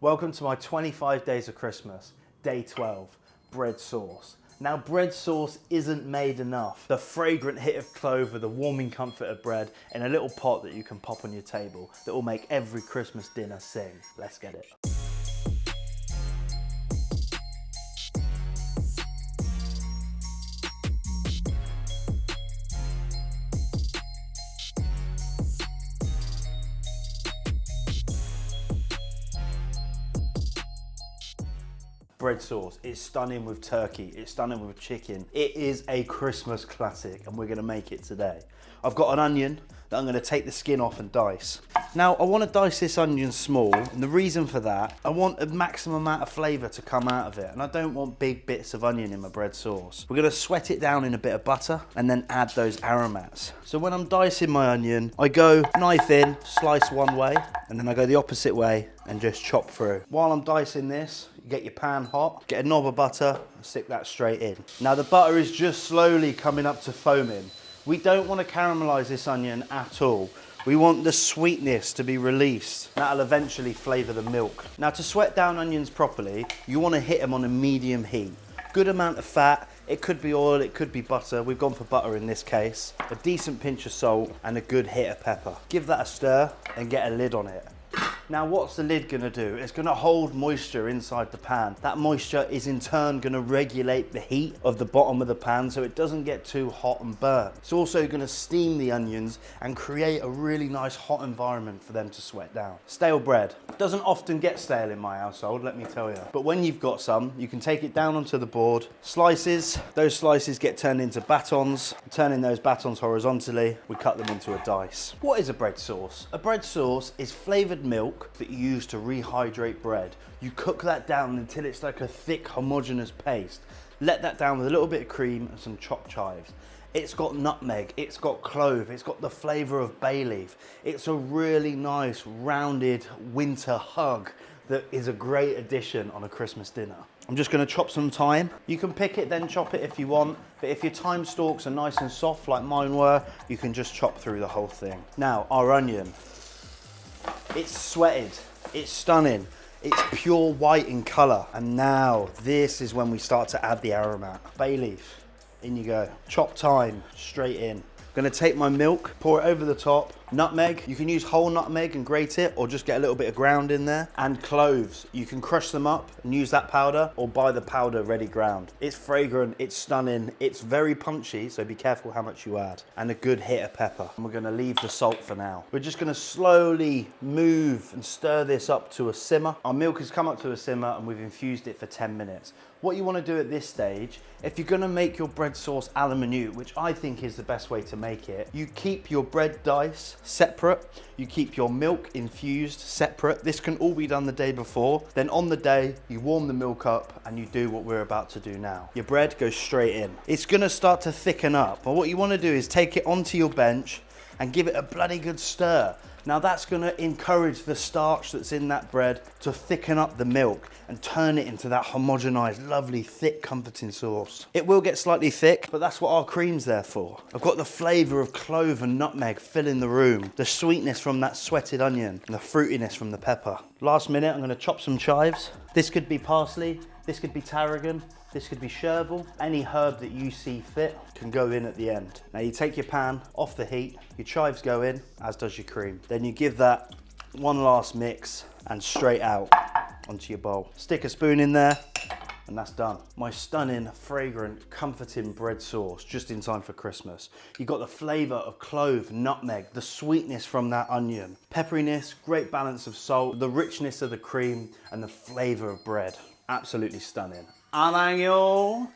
Welcome to my 25 days of Christmas, day 12, bread sauce. Now bread sauce isn't made enough. The fragrant hit of clove with the warming comfort of bread in a little pot that you can pop on your table that will make every Christmas dinner sing. Let's get it. Bread sauce is stunning with turkey, it's stunning with chicken. It is a Christmas classic and we're gonna make it today. I've got an onion that I'm gonna take the skin off and dice. Now I wanna dice this onion small, and the reason for that, I want a maximum amount of flavor to come out of it, and I don't want big bits of onion in my bread sauce. We're gonna sweat it down in a bit of butter and then add those aromats. So when I'm dicing my onion, I go knife in, slice one way, and then I go the opposite way and just chop through. While I'm dicing this, you get your pan hot, get a knob of butter, and stick that straight in. Now the butter is just slowly coming up to foaming. We don't want to caramelize this onion at all. We want the sweetness to be released. That'll eventually flavor the milk. Now to sweat down onions properly, you want to hit them on a medium heat. Good amount of fat, it could be oil, it could be butter. We've gone for butter in this case. A decent pinch of salt and a good hit of pepper. Give that a stir and get a lid on it. Now what's the lid gonna do? It's gonna hold moisture inside the pan. That moisture is in turn gonna regulate the heat of the bottom of the pan so it doesn't get too hot and burn. It's also gonna steam the onions and create a really nice hot environment for them to sweat down. Stale bread doesn't often get stale in my household, let me tell you. But when you've got some, you can take it down onto the board. Slices, those slices get turned into batons. Turning those batons horizontally, we cut them into a dice. What is a bread sauce? A bread sauce is flavored milk that you use to rehydrate bread. You cook that down until it's like a thick homogeneous paste. Let that down with a little bit of cream and some chopped chives. It's got nutmeg, it's got clove, it's got the flavor of bay leaf. It's a really nice rounded winter hug that is a great addition on a Christmas dinner. I'm just gonna chop some thyme. You can pick it then chop it if you want, but if your thyme stalks are nice and soft like mine were, you can just chop through the whole thing. Now, our onion. It's sweated, it's stunning, it's pure white in colour. And now this is when we start to add the aromat. Bay leaf, in you go. Chopped thyme, straight in. I'm gonna take my milk, pour it over the top. Nutmeg, you can use whole nutmeg and grate it, or just get a little bit of ground in there. And cloves, you can crush them up and use that powder, or buy the powder ready ground. It's fragrant, it's stunning, it's very punchy, so be careful how much you add. And a good hit of pepper. And we're gonna leave the salt for now. We're just gonna slowly move and stir this up to a simmer. Our milk has come up to a simmer and we've infused it for 10 minutes. What you wanna do at this stage, if you're gonna make your bread sauce a la minute, which I think is the best way to make it, you keep your bread dice separate, you keep your milk infused separate. This can all be done the day before. Then on the day, you warm the milk up and you do what we're about to do now. Your bread goes straight in. It's gonna start to thicken up, but what you wanna do is take it onto your bench and give it a bloody good stir. Now that's gonna encourage the starch that's in that bread to thicken up the milk and turn it into that homogenized, lovely, thick, comforting sauce. It will get slightly thick, but that's what our cream's there for. I've got the flavor of clove and nutmeg filling the room, the sweetness from that sweated onion, and the fruitiness from the pepper. Last minute, I'm gonna chop some chives. This could be parsley, this could be tarragon, this could be chervil. Any herb that you see fit can go in at the end. Now you take your pan off the heat, your chives go in, as does your cream. Then you give that one last mix and straight out onto your bowl. Stick a spoon in there and that's done. My stunning, fragrant, comforting bread sauce just in time for Christmas. You got the flavor of clove, nutmeg, the sweetness from that onion, pepperiness, great balance of salt, the richness of the cream and the flavor of bread. Absolutely stunning. And thank you all.